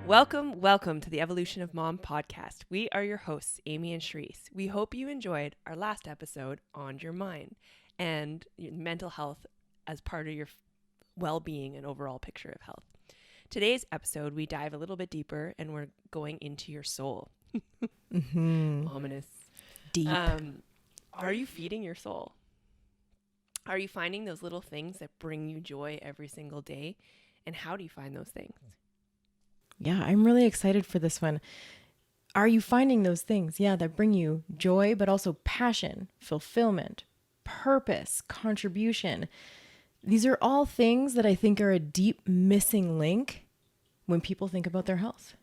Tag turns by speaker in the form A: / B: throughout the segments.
A: Welcome to the Evolution of Mom podcast. We are your hosts, Amy and Sharice. We hope you enjoyed our last episode on your mind and your mental health as part of your well-being and overall picture of health. Today's episode, we dive a little bit deeper and we're going into your soul. Ominous.
B: Deep.
A: Are you feeding your soul? Are you finding those little things that bring you joy every single day? And how do you find those things?
B: Yeah, I'm really excited for this one. Are you finding those things, that bring you joy, but also passion, fulfillment, purpose, contribution? These are all things that I think are a deep missing link when people think about their health.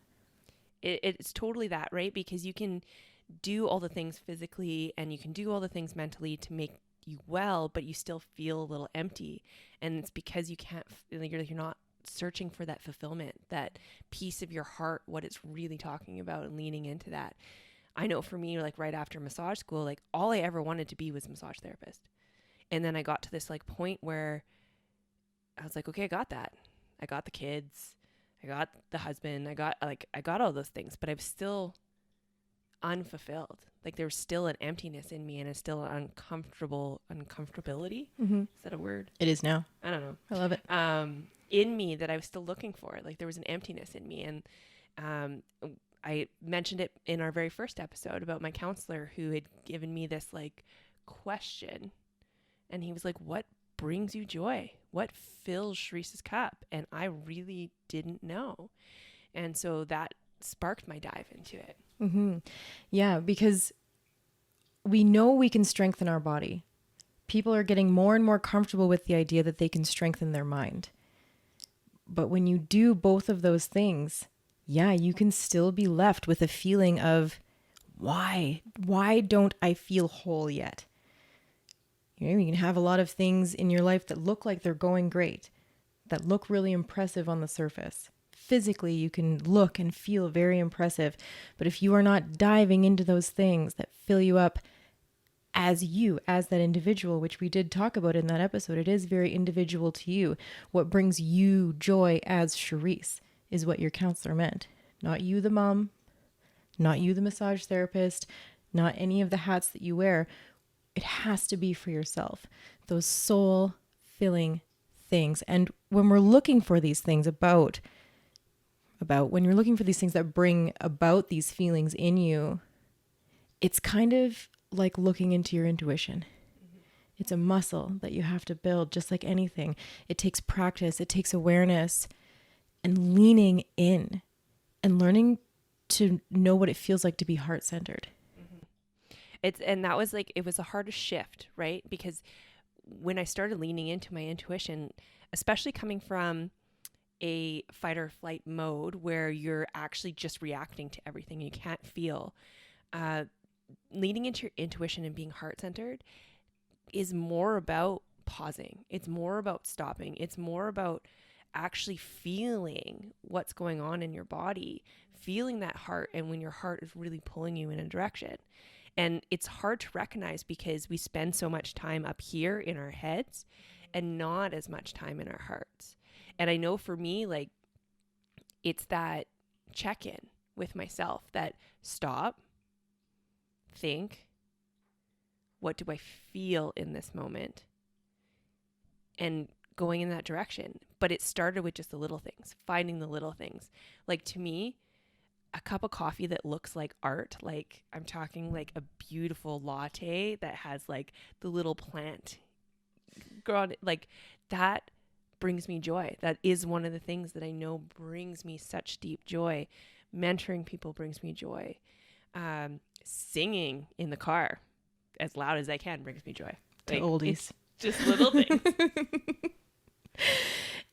A: It's totally that, right? Because you can do all the things physically and you can do all the things mentally to make you well, but you still feel a little empty. And it's because you can't, you're not searching for that fulfillment, that piece of your heart, what it's really talking about, and leaning into that. I know for me, like right after massage school, like all I ever wanted to be was a massage therapist. And then I got to this like point where I was like, okay, I got that. I got the kids. I got the husband. I got all those things, but I'm still unfulfilled. Like there was still an emptiness in me and it's still an uncomfortability.
B: Mm-hmm.
A: Is that a word?
B: It is now.
A: I don't know.
B: I love it.
A: In me that I was still looking for. Like there was an emptiness in me. And I mentioned it in our very first episode about my counselor who had given me this like question. And he was like, what brings you joy? What fills Sharice's cup? And I really didn't know. And so that sparked my dive into it.
B: Mm-hmm. Yeah, because we know we can strengthen our body. People are getting more and more comfortable with the idea that they can strengthen their mind. But when you do both of those things, you can still be left with a feeling of, why don't I feel whole yet? You can have a lot of things in your life that look like they're going great, that look really impressive on the surface. Physically, you can look and feel very impressive. But if you are not diving into those things that fill you up as you, as that individual, which we did talk about in that episode, it is very individual to you. What brings you joy as Sharice is what your counselor meant. Not you, the mom, not you, the massage therapist, not any of the hats that you wear. It has to be for yourself. Those soul-filling things. And when we're looking for these things when you're looking for these things that bring about these feelings in you, it's kind of like looking into your intuition. It's a muscle that you have to build, just like anything. It takes practice, it takes awareness and leaning in and learning to know what it feels like to be heart-centered.
A: It was the hardest shift, right? Because when I started leaning into my intuition, especially coming from a fight or flight mode where you're actually just reacting to everything you can't feel, leaning into your intuition and being heart-centered is more about pausing. It's more about stopping. It's more about actually feeling what's going on in your body, feeling that heart, and when your heart is really pulling you in a direction. And it's hard to recognize because we spend so much time up here in our heads and not as much time in our hearts. And I know for me, like, it's that check-in with myself, that stop, think, what do I feel in this moment? And going in that direction. But it started with just the little things, finding the little things. Like to me, a cup of coffee that looks like art, like I'm talking like a beautiful latte that has like the little plant grown, like that brings me joy. That is one of the things that I know brings me such deep joy. Mentoring people brings me joy. Singing in the car as loud as I can brings me joy.
B: Like, oldies.
A: It's just little things.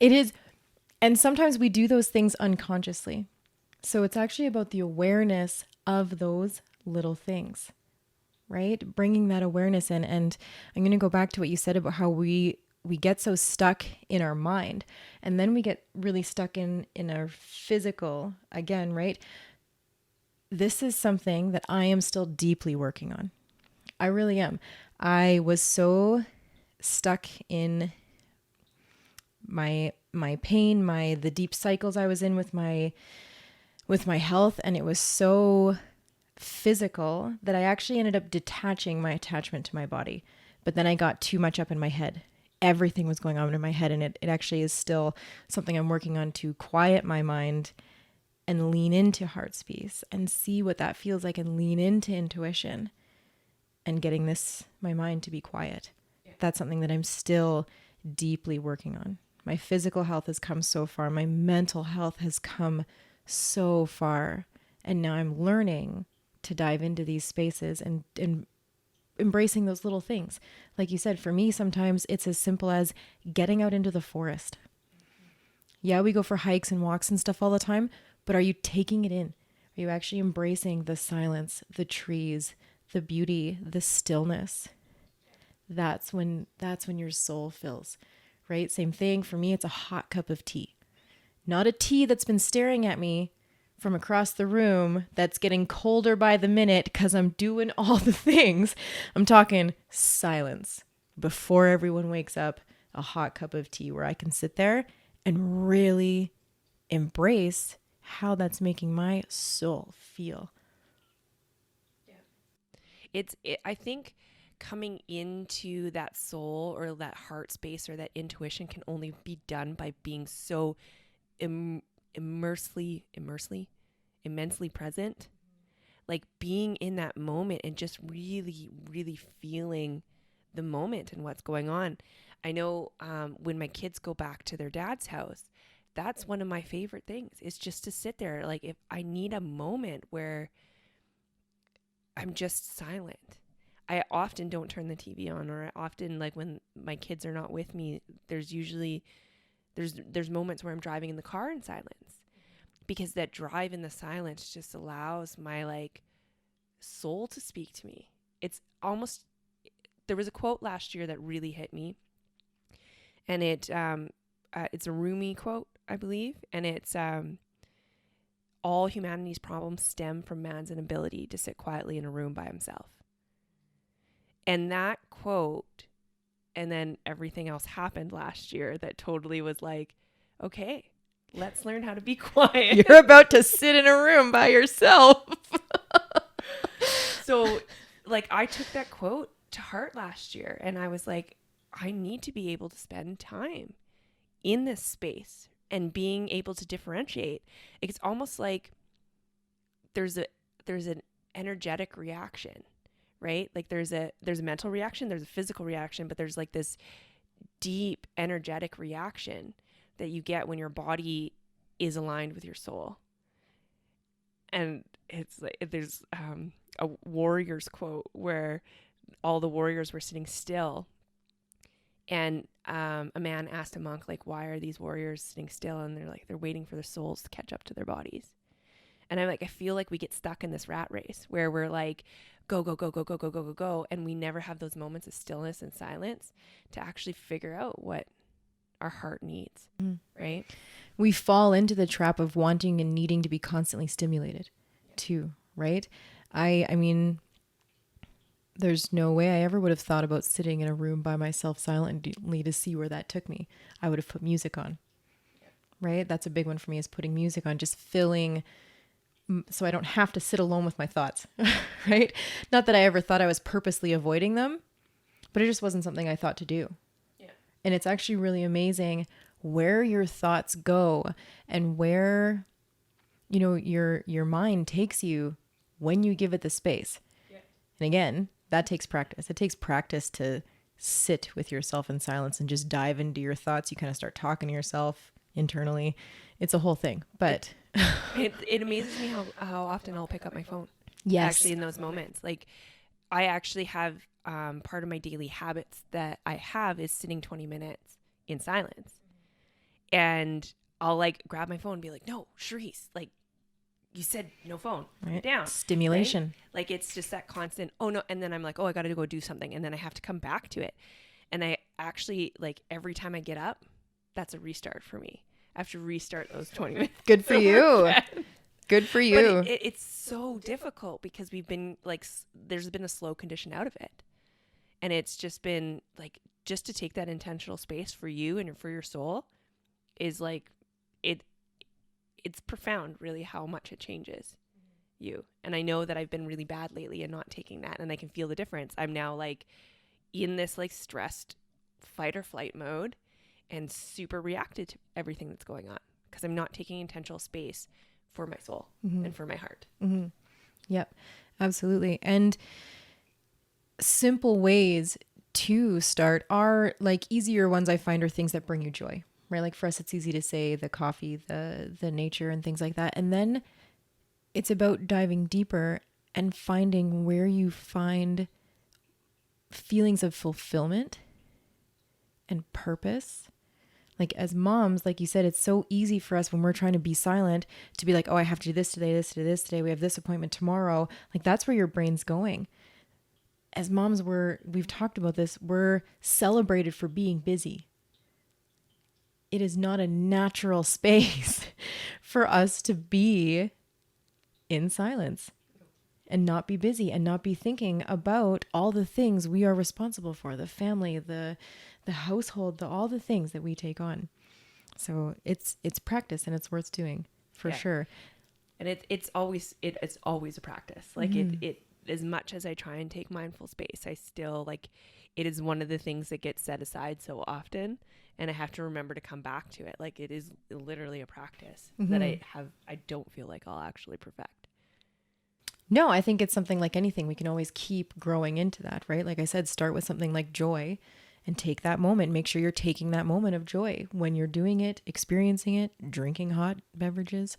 B: It is. And sometimes we do those things unconsciously. So it's actually about the awareness of those little things, right? Bringing that awareness in. And I'm going to go back to what you said about how we get so stuck in our mind, and then we get really stuck in our physical again, right? This is something that I am still deeply working on. I really am. I was so stuck in my pain, the deep cycles I was in with my with my health, and it was so physical that I actually ended up detaching my attachment to my body. But then I got too much up in my head. Everything was going on in my head, and it actually is still something I'm working on to quiet my mind and lean into heart's peace and see what that feels like and lean into intuition and getting my mind to be quiet. Yeah. That's something that I'm still deeply working on. My physical health has come so far. My mental health has come so far. And now I'm learning to dive into these spaces and embracing those little things. Like you said, for me, sometimes it's as simple as getting out into the forest. Yeah, we go for hikes and walks and stuff all the time, but are you taking it in? Are you actually embracing the silence, the trees, the beauty, the stillness? That's when your soul fills, right? Same thing for me, it's a hot cup of tea. Not a tea that's been staring at me from across the room that's getting colder by the minute because I'm doing all the things. I'm talking silence. Before everyone wakes up, a hot cup of tea where I can sit there and really embrace how that's making my soul feel.
A: I think coming into that soul or that heart space or that intuition can only be done by being so immensely present. Like being in that moment and just really, really feeling the moment and what's going on. I know when my kids go back to their dad's house, that's one of my favorite things is just to sit there. Like if I need a moment where I'm just silent, I often don't turn the TV on, or I often, like when my kids are not with me, there's usually there's moments where I'm driving in the car in silence, because that drive in the silence just allows my like soul to speak to me. It's almost, there was a quote last year that really hit me, and it's a Rumi quote, I believe, and it's all humanity's problems stem from man's inability to sit quietly in a room by himself. And that quote, and then everything else happened last year that totally was like, okay, let's learn how to be quiet.
B: You're about to sit in a room by yourself.
A: So like I took that quote to heart last year, and I was like, I need to be able to spend time in this space and being able to differentiate. It's almost like there's an energetic reaction, right? Like there's a mental reaction, there's a physical reaction, but there's like this deep energetic reaction that you get when your body is aligned with your soul. And it's like there's a warrior's quote where all the warriors were sitting still, and a man asked a monk, like, why are these warriors sitting still? And they're like, they're waiting for their souls to catch up to their bodies. And I'm like, I feel like we get stuck in this rat race where we're like, go, go, go, go, go, go, go, go, go. And we never have those moments of stillness and silence to actually figure out what our heart needs, right?
B: We fall into the trap of wanting and needing to be constantly stimulated too, right? I mean, there's no way I ever would have thought about sitting in a room by myself silently to see where that took me. I would have put music on, right? That's a big one for me, is putting music on, just filling, so I don't have to sit alone with my thoughts, right? Not that I ever thought I was purposely avoiding them, but it just wasn't something I thought to do. Yeah. And it's actually really amazing where your thoughts go and where, you know, your mind takes you when you give it the space. Yeah. And again, that takes practice. It takes practice to sit with yourself in silence and just dive into your thoughts. You kind of start talking to yourself internally. It's a whole thing, but
A: it amazes me how often I'll pick up my phone.
B: Yes.
A: Actually, in those moments, like I actually have part of my daily habits that I have is sitting 20 minutes in silence, and I'll like grab my phone and be like, no, Charisse, like you said, no phone,
B: right.
A: Down.
B: Stimulation.
A: Right? Like it's just that constant, oh no. And then I'm like, oh, I got to go do something. And then I have to come back to it. And I actually, like every time I get up, that's a restart for me. I have to restart those 20 minutes.
B: Good for you. Good for you.
A: But it's so difficult because we've been like, there's been a slow condition out of it. And it's just been like, just to take that intentional space for you and for your soul is like, it's profound really how much it changes you. And I know that I've been really bad lately and not taking that, and I can feel the difference. I'm now like in this like stressed fight or flight mode and super reacted to everything that's going on because I'm not taking intentional space for my soul and for my heart.
B: Yep, absolutely. And simple ways to start are like easier ones I find are things that bring you joy, right? Like for us, it's easy to say the coffee, the nature and things like that. And then it's about diving deeper and finding where you find feelings of fulfillment and purpose. Like as moms, like you said, it's so easy for us when we're trying to be silent to be like, oh, I have to do this today, this today, this today. We have this appointment tomorrow. Like that's where your brain's going. As moms, we've talked about this, we're celebrated for being busy. It is not a natural space for us to be in silence and not be busy and not be thinking about all the things we are responsible for, the family, the household, all the things that we take on. So it's practice and it's worth doing for sure.
A: And it's always a practice. Like it as much as I try and take mindful space, I still like it is one of the things that gets set aside so often, and I have to remember to come back to it. Like it is literally a practice that I don't feel like I'll actually perfect.
B: No, I think it's something like anything. We can always keep growing into that, right? Like I said, start with something like joy and take that moment. Make sure you're taking that moment of joy when you're doing it, experiencing it, drinking hot beverages,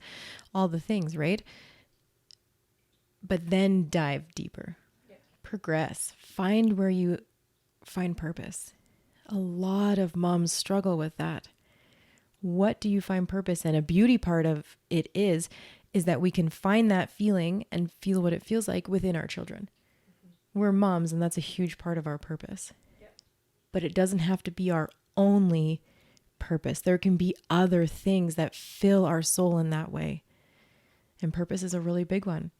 B: all the things, right? But then dive deeper, progress, find where you find purpose. A lot of moms struggle with that. What do you find purpose in? A beauty part of it is that we can find that feeling and feel what it feels like within our children. We're moms, and that's a huge part of our purpose. But it doesn't have to be our only purpose. There can be other things that fill our soul in that way. And purpose is a really big one,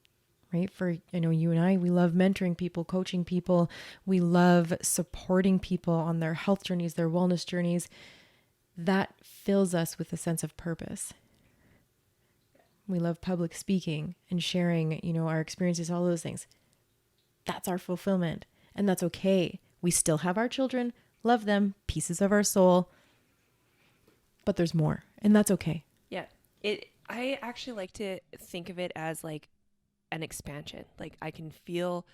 B: right? For, you and I, we love mentoring people, coaching people. We love supporting people on their health journeys, their wellness journeys. That fills us with a sense of purpose. We love public speaking and sharing, our experiences, all those things. That's our fulfillment. And that's okay. We still have our children, love them, pieces of our soul, but there's more, and that's okay.
A: Yeah. I actually like to think of it as like an expansion. Like I can feel,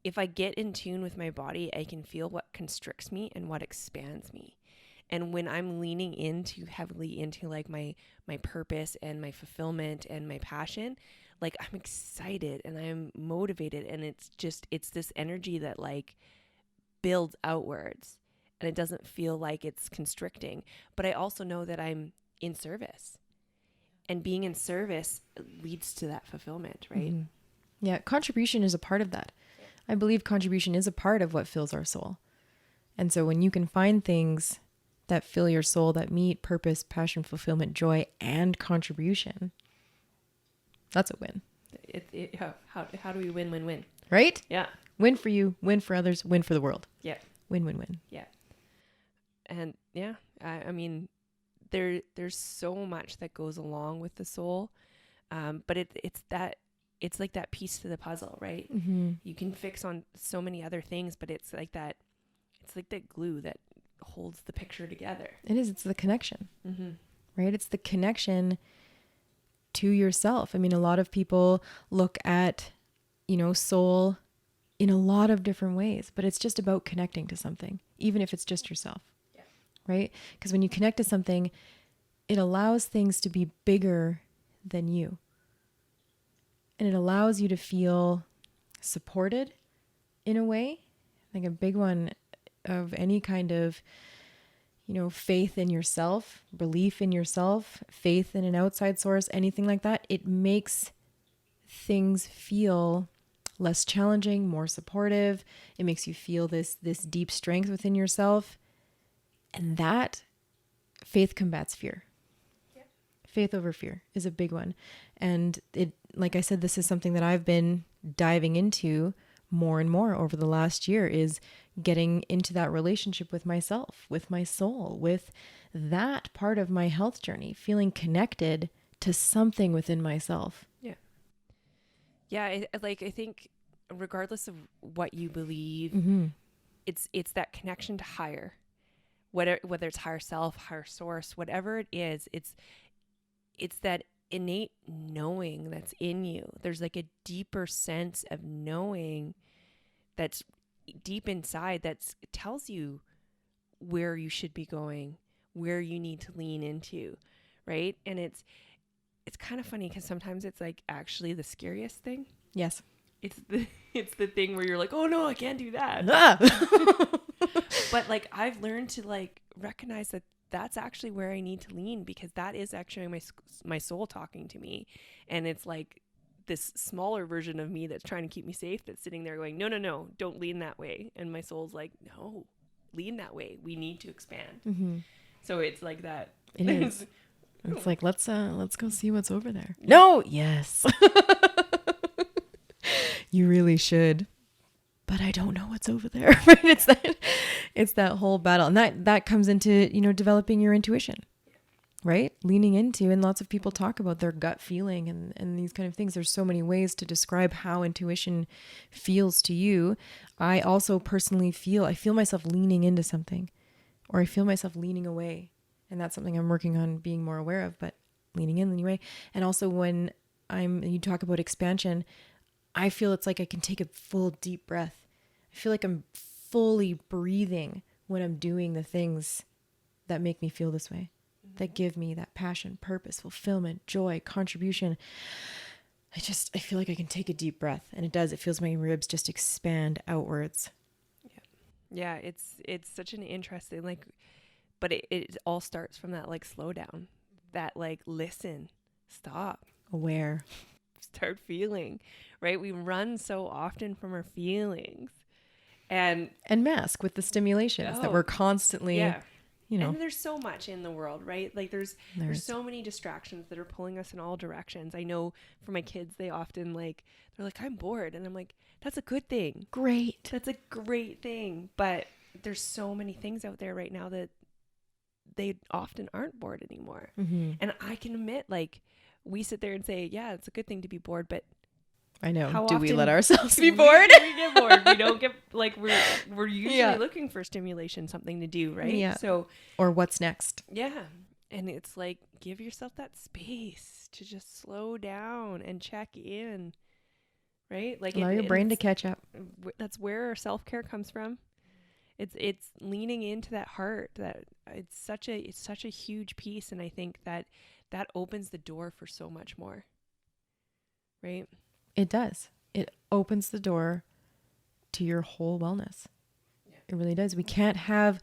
A: if I get in tune with my body, I can feel what constricts me and what expands me. And when I'm leaning heavily into like my purpose and my fulfillment and my passion, like I'm excited and I'm motivated, and it's this energy that like builds outwards, and it doesn't feel like it's constricting. But I also know that I'm in service, and being in service leads to that fulfillment, right?
B: Yeah, contribution is a part of that. I believe contribution is a part of what fills our soul. And so when you can find things that fill your soul, that meet purpose, passion, fulfillment, joy, and contribution, that's a win.
A: How do we win?
B: Right?
A: Yeah.
B: Win for you, win for others, win for the world.
A: Yeah.
B: Win.
A: Yeah. And yeah, I mean, there's so much that goes along with the soul, but it's like that piece to the puzzle, right? You can fix on so many other things, but it's like that glue that holds the picture together.
B: It is. It's the connection, right? It's the connection to yourself. I mean, a lot of people look at, soul in a lot of different ways, but it's just about connecting to something, even if it's just yourself, right? Because when you connect to something, it allows things to be bigger than you. And it allows you to feel supported in a way. I think a big one of any kind of, faith in yourself, belief in yourself, faith in an outside source, anything like that, it makes things feel less challenging, more supportive. It makes you feel this deep strength within yourself. And that faith combats fear. Faith over fear is a big one. And it, like I said, this is something that I've been diving into more and more over the last year, is getting into that relationship with myself, with my soul, with that part of my health journey, feeling connected to something within myself.
A: Yeah. I think regardless of what you believe,
B: Mm-hmm.
A: it's that connection to higher, whether it's higher self, higher source, whatever it is, it's that innate knowing that's in you. There's like a deeper sense of knowing that's deep inside that tells you where you should be going, where you need to lean into, right? And it's kind of funny because sometimes it's like actually the scariest thing.
B: Yes.
A: It's the thing where you're like, oh no, I can't do that. But like I've learned to like recognize that that's actually where I need to lean, because that is actually my soul talking to me, and it's like this smaller version of me that's trying to keep me safe that's sitting there going, no, don't lean that way, and my soul's like, no, lean that way. We need to expand.
B: Mm-hmm.
A: So it's like that.
B: It is. It's like let's go see what's over there. No, yes. You really should. But I don't know what's over there. Right? It's that whole battle. And that comes into, developing your intuition. Right? Leaning into, and lots of people talk about their gut feeling and these kind of things. There's so many ways to describe how intuition feels to you. I also personally feel myself leaning into something, or I feel myself leaning away. And that's something I'm working on being more aware of, but leaning in anyway. And also when you talk about expansion, I feel it's like I can take a full deep breath. I feel like I'm fully breathing when I'm doing the things that make me feel this way, that give me that passion, purpose, fulfillment, joy, contribution. I feel like I can take a deep breath, and it does. It feels my ribs just expand outwards.
A: Yeah. It's such an interesting, but it all starts from that, slow down, that, listen, stop,
B: Aware.
A: start feeling, right? We run so often from our feelings and
B: mask with the stimulations that we're constantly,
A: And there's so much in the world, right? There's so many distractions that are pulling us in all directions. I know for my kids, they often they're like, I'm bored. And I'm like, that's a good thing.
B: Great.
A: That's a great thing. But there's so many things out there right now that they often aren't bored anymore.
B: Mm-hmm.
A: And I can admit, we sit there and say, yeah, it's a good thing to be bored, but
B: I know.
A: how
B: do we
A: often
B: let ourselves be bored?
A: We get bored. We don't get we're usually looking for stimulation, something to do, right?
B: Yeah.
A: So,
B: or what's next?
A: Yeah. And it's give yourself that space to just slow down and check in, right?
B: Allow your brain to catch up.
A: That's where our self-care comes from. It's leaning into that heart. That it's such a huge piece, and I think that opens the door for so much more. Right?
B: It does. It opens the door to your whole wellness. Yeah. It really does. We can't have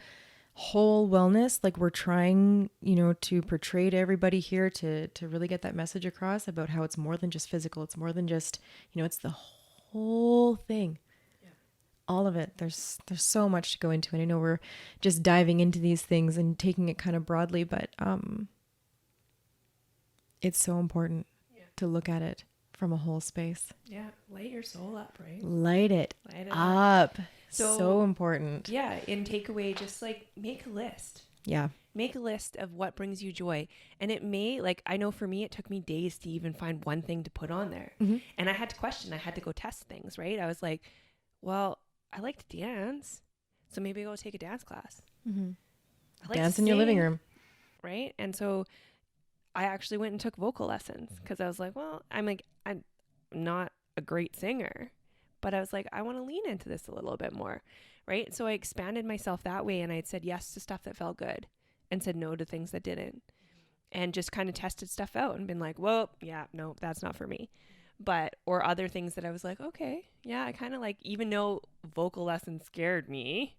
B: whole wellness like we're trying, to portray to everybody here to really get that message across about how it's more than just physical. It's more than just, it's the whole thing. Yeah. All of it. There's so much to go into. And I know we're just diving into these things and taking it kind of broadly, but it's so important to look at it from a whole space.
A: Yeah. Light your soul up, right?
B: Light it up. So important.
A: Yeah. In takeaway, just make a list.
B: Yeah.
A: Make a list of what brings you joy. And it may, I know for me, it took me days to even find one thing to put on there. Mm-hmm. And I had to question. I had to go test things, right? I was like, well, I like to dance, so maybe I'll take a dance class.
B: Mm-hmm.
A: I like
B: dance in your living room.
A: Right? And so I actually went and took vocal lessons because I was like, well, I'm not a great singer, but I was like, I want to lean into this a little bit more, right? So I expanded myself that way, and I had said yes to stuff that felt good and said no to things that didn't, and just kind of tested stuff out and been like, well, yeah, no, that's not for me. Or other things that I was like, okay, yeah, I kind of even though vocal lessons scared me,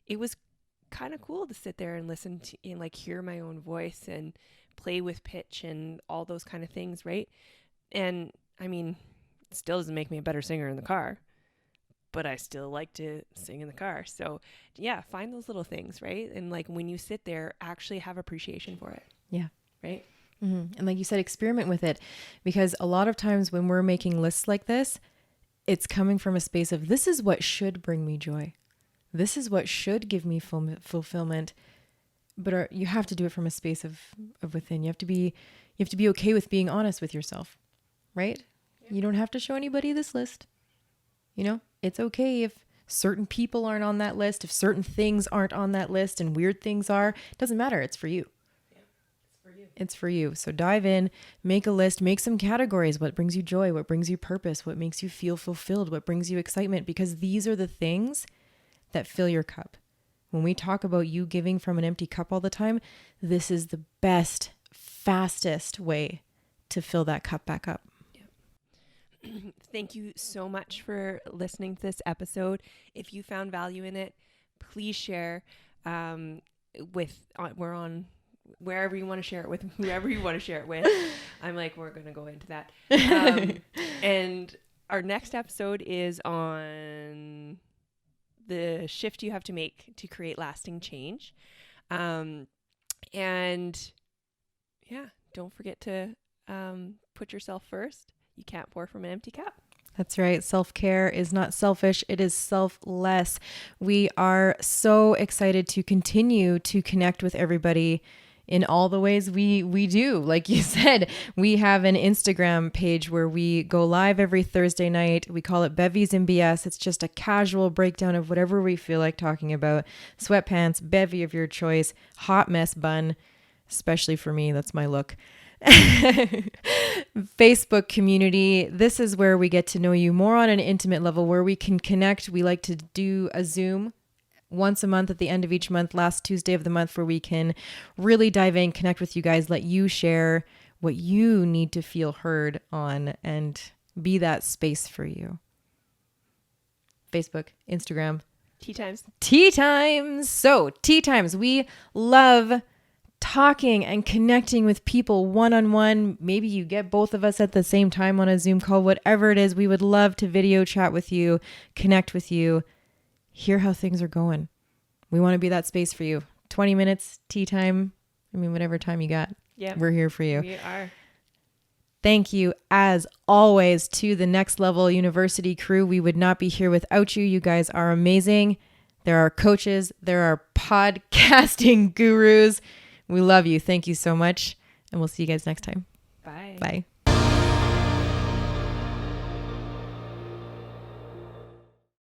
A: it was kind of cool to sit there and listen to and hear my own voice and play with pitch and all those kind of things, right? And I mean, it still doesn't make me a better singer in the car, but I still like to sing in the car. So yeah, find those little things, right? And when you sit there, actually have appreciation for it.
B: Yeah.
A: Right?
B: Mm-hmm. And like you said, experiment with it, because a lot of times when we're making lists like this, it's coming from a space of, this is what should bring me joy. This is what should give me fulfillment. but you have to do it from a space of within. You have to be okay with being honest with yourself, right? Yeah. You don't have to show anybody this list. You know, it's okay if certain people aren't on that list, if certain things aren't on that list and weird things are. It doesn't matter. It's for you. Yeah, it's for you. It's for you. So dive in, make a list, make some categories. What brings you joy? What brings you purpose? What makes you feel fulfilled? What brings you excitement? Because these are the things that fill your cup. When we talk about you giving from an empty cup all the time, this is the best, fastest way to fill that cup back up.
A: Thank you so much for listening to this episode. If you found value in it, please share we're on wherever you want to share it with, whoever you want to share it with. I'm like, we're going to go into that. And our next episode is on the shift you have to make to create lasting change. And yeah, don't forget to put yourself first. You can't pour from an empty cup.
B: That's right. Self-care is not selfish. It is selfless. We are so excited to continue to connect with everybody in all the ways we do. Like you said, we have an Instagram page where we go live every Thursday night. We call it Bevies and BS. It's just a casual breakdown of whatever we feel like talking about. Sweatpants, bevy of your choice, hot mess bun, especially for me. That's my look. Facebook community. This is where we get to know you more on an intimate level, where we can connect. We like to do a Zoom once a month at the end of each month, last Tuesday of the month, where we can really dive in, connect with you guys, let you share what you need to feel heard on, and be that space for you. Facebook, Instagram.
A: Tea times.
B: Tea times. So tea times. We love talking and connecting with people one-on-one. Maybe you get both of us at the same time on a Zoom call, whatever it is. We would love to video chat with you, connect with you, hear how things are going. We want to be that space for you. 20 minutes, tea time. I mean, whatever time you got. Yeah, we're here for you.
A: We are.
B: Thank you, as always, to the Next Level University crew. We would not be here without you. You guys are amazing. There are coaches. There are podcasting gurus. We love you. Thank you so much. And we'll see you guys next time.
A: Bye.
B: Bye.